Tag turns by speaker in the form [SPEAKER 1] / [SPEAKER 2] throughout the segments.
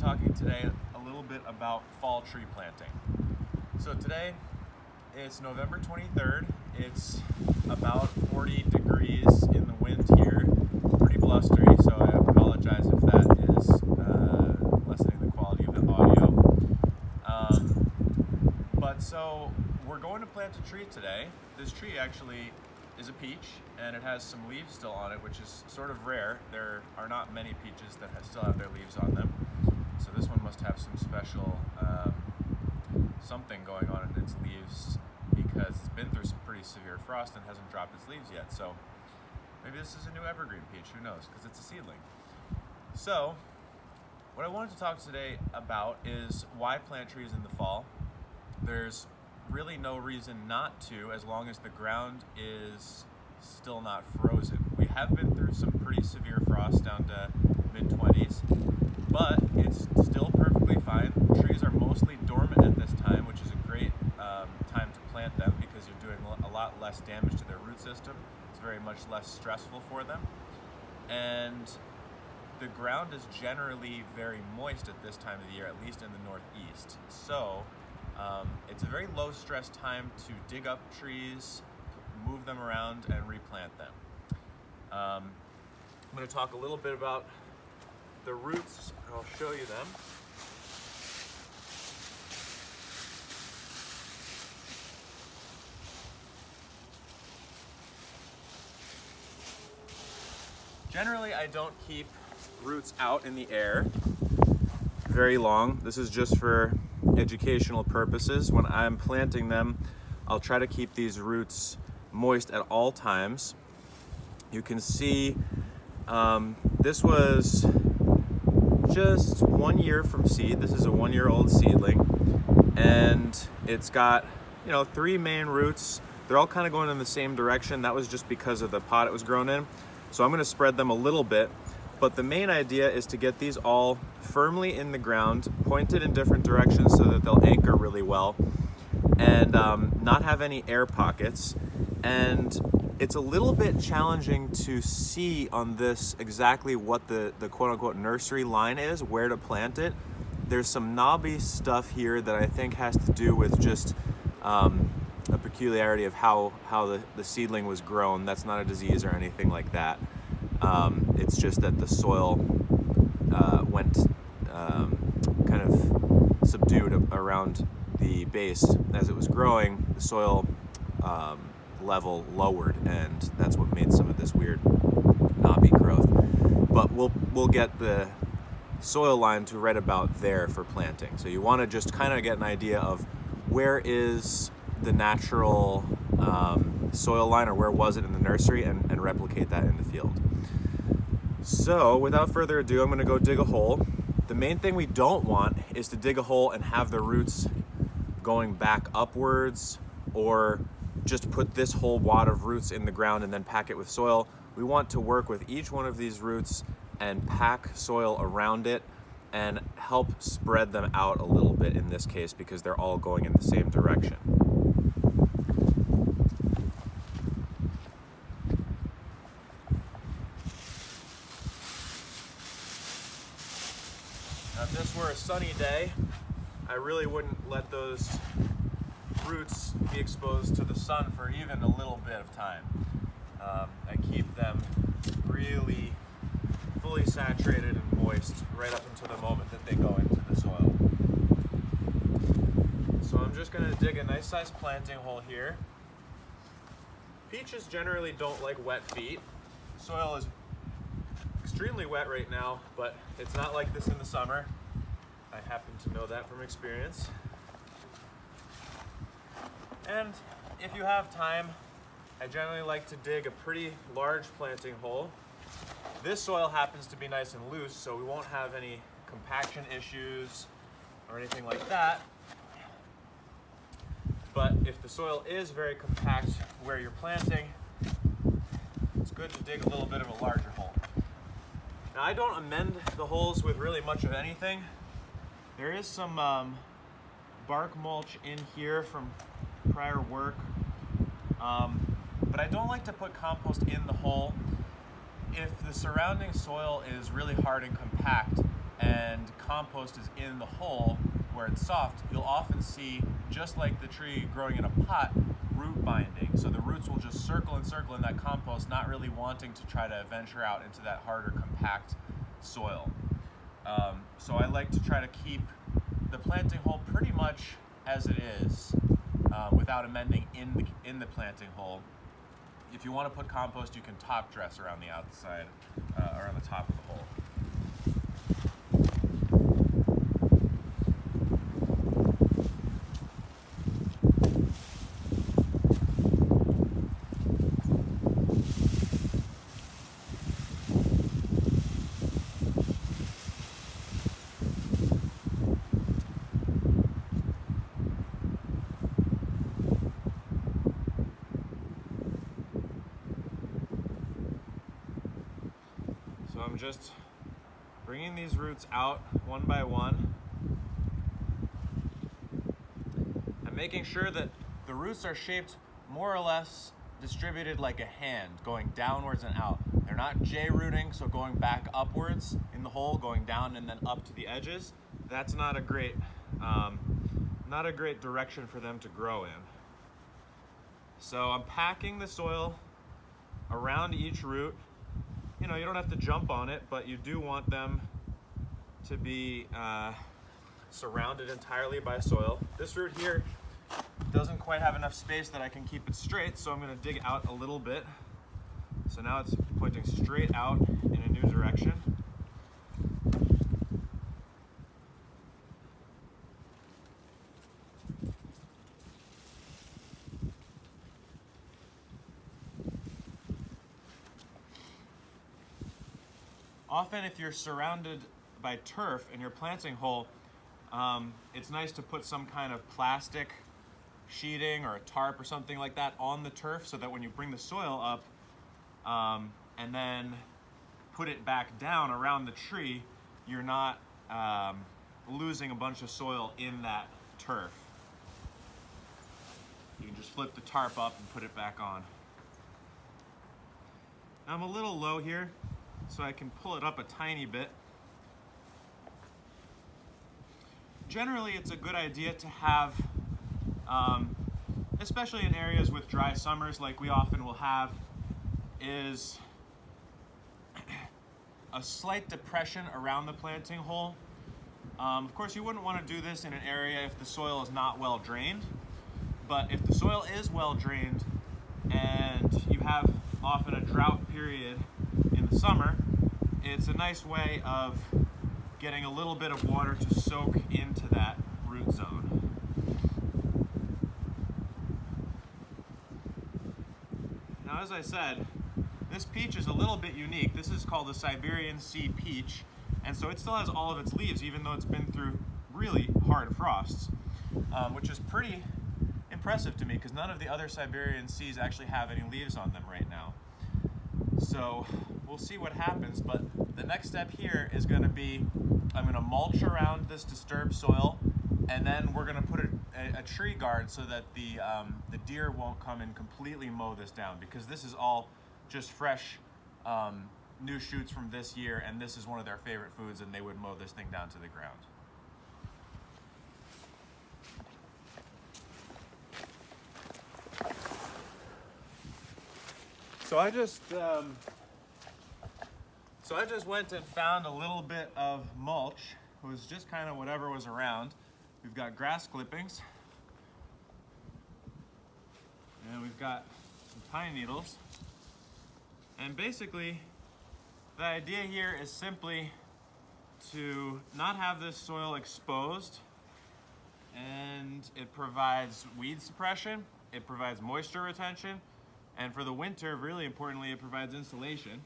[SPEAKER 1] talking today a little bit about fall tree planting. So today it's November 23rd. It's about 40 degrees in the wind here, pretty blustery, so I apologize if that is lessening the quality of the audio. So we're going to plant a tree today. This tree actually is a peach, and it has some leaves still on it, which is sort of rare. There are not many peaches that still have their leaves on them. So this one must have some special something going on in its leaves because it's been through some pretty severe frost and hasn't dropped its leaves yet. So maybe this is a new evergreen peach, who knows, because it's a seedling. So what I wanted to talk today about is why plant trees in the fall. There's really no reason not to, as long as the ground is still not frozen. We have been through some pretty severe frost down to mid-20s, but it's still perfectly fine. Trees are mostly dormant at this time, which is a great time to plant them because you're doing a lot less damage to their root system. It's very much less stressful for them. And the ground is generally very moist at this time of the year, at least in the Northeast. So it's a very low stress time to dig up trees, move them around, and replant them. I'm going to talk a little bit about the roots, and I'll show you them. Generally, I don't keep roots out in the air very long. This is just for educational purposes. When I'm planting them, I'll try to keep these roots moist at all times. You can see this was just 1 year from seed. This is a 1-year-old seedling, and it's got 3 main roots. They're all kind of going in the same direction. That was just because of the pot it was grown in. So I'm going to spread them a little bit. But the main idea is to get these all firmly in the ground, pointed in different directions so that they'll anchor really well, and not have any air pockets. And it's a little bit challenging to see on this exactly what the quote-unquote nursery line is, where to plant it. There's some knobby stuff here that I think has to do with just a peculiarity of how the seedling was grown. That's not a disease or anything like that. It's just that the soil went kind of subdued around the base as it was growing. The soil level lowered, and that's what made some of this weird knobby growth. But we'll get the soil line to right about there for planting. So you want to just kind of get an idea of where is the natural soil line, or where was it in the nursery, and replicate that in the field. So without further ado, I'm going to go dig a hole. The main thing we don't want is to dig a hole and have the roots going back upwards, or just put this whole wad of roots in the ground and then pack it with soil. We want to work with each one of these roots and pack soil around it and help spread them out a little bit in this case, because they're all going in the same direction. Now, if this were a sunny day, I really wouldn't let those roots be exposed to the sun for even a little bit of time. I keep them really fully saturated and moist right up until the moment that they go into the soil. So I'm just going to dig a nice sized planting hole here. Peaches generally don't like wet feet. The soil is extremely wet right now, but it's not like this in the summer. I happen to know that from experience. And if you have time, I generally like to dig a pretty large planting hole. This soil happens to be nice and loose, so we won't have any compaction issues or anything like that. But if the soil is very compact where you're planting, it's good to dig a little bit of a larger hole. Now, I don't amend the holes with really much of anything. There is some bark mulch in here from prior work, but I don't like to put compost in the hole. If the surrounding soil is really hard and compact and compost is in the hole where it's soft, you'll often see, just like the tree growing in a pot, root binding. So the roots will just circle and circle in that compost, not really wanting to try to venture out into that harder, compact soil. So I like to try to keep the planting hole pretty much as it is, without amending in the planting hole. If you want to put compost, you can top dress around the outside, around the top of the hole. So I'm just bringing these roots out one by one. I'm making sure that the roots are shaped more or less distributed like a hand, going downwards and out. They're not J-rooting, so going back upwards in the hole, going down and then up to the edges. That's not a great direction for them to grow in. So I'm packing the soil around each root. You know, you don't have to jump on it, but you do want them to be surrounded entirely by soil. This root here doesn't quite have enough space that I can keep it straight, so I'm going to dig out a little bit. So now it's pointing straight out in a new direction. Often if you're surrounded by turf in your planting hole, it's nice to put some kind of plastic sheeting or a tarp or something like that on the turf, so that when you bring the soil up and then put it back down around the tree, you're not losing a bunch of soil in that turf. You can just flip the tarp up and put it back on. Now I'm a little low here, so I can pull it up a tiny bit. Generally, it's a good idea to have, especially in areas with dry summers like we often will have, is a slight depression around the planting hole. Of course, you wouldn't want to do this in an area if the soil is not well drained, but if the soil is well drained and you have often a drought period in the summer, it's a nice way of getting a little bit of water to soak into that root zone. Now, as I said, this peach is a little bit unique. This is called the Siberian sea peach, and so it still has all of its leaves, even though it's been through really hard frosts, which is pretty impressive to me because none of the other Siberian seas actually have any leaves on them right now. So we'll see what happens, but the next step here is going to be, I'm going to mulch around this disturbed soil, and then we're going to put a tree guard so that the deer won't come and completely mow this down, because this is all just fresh new shoots from this year, and this is one of their favorite foods, and they would mow this thing down to the ground. So I just went and found a little bit of mulch. It was just kind of whatever was around. We've got grass clippings, and we've got some pine needles. And basically, the idea here is simply to not have this soil exposed, and it provides weed suppression, it provides moisture retention, and for the winter, really importantly, it provides insulation.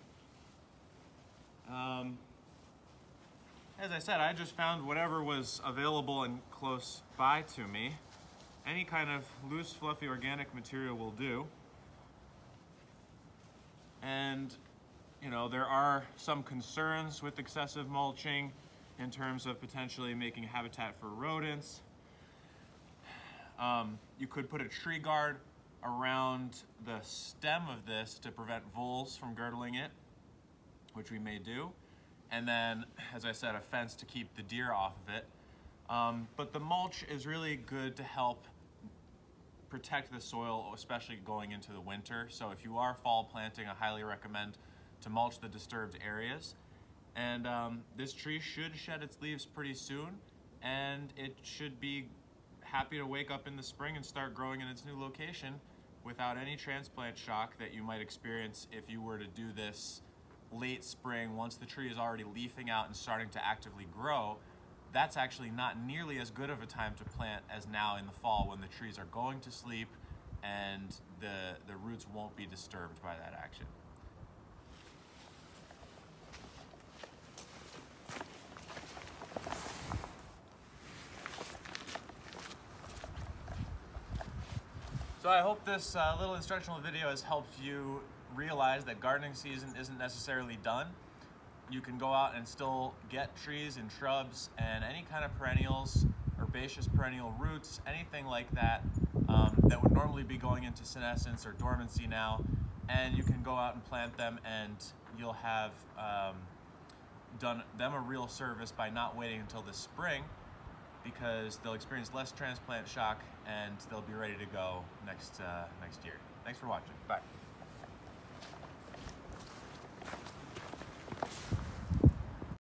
[SPEAKER 1] As I said, I just found whatever was available and close by to me. Any kind of loose, fluffy, organic material will do. And, you know, there are some concerns with excessive mulching in terms of potentially making habitat for rodents. You could put a tree guard around the stem of this to prevent voles from girdling it, which we may do. and then, as I said, a fence to keep the deer off of it. But the mulch is really good to help protect the soil, especially going into the winter. So if you are fall planting, I highly recommend to mulch the disturbed areas. And this tree should shed its leaves pretty soon, and it should be happy to wake up in the spring and start growing in its new location without any transplant shock that you might experience if you were to do this late spring once the tree is already leafing out and starting to actively grow. That's actually not nearly as good of a time to plant as now in the fall when the trees are going to sleep and the roots won't be disturbed by that action. So I hope this little instructional video has helped you realize that gardening season isn't necessarily done. You can go out and still get trees and shrubs and any kind of perennials, herbaceous perennial roots, anything like that that would normally be going into senescence or dormancy now, and you can go out and plant them, and you'll have done them a real service by not waiting until the spring, because they'll experience less transplant shock and they'll be ready to go next year. Thanks for watching. Bye.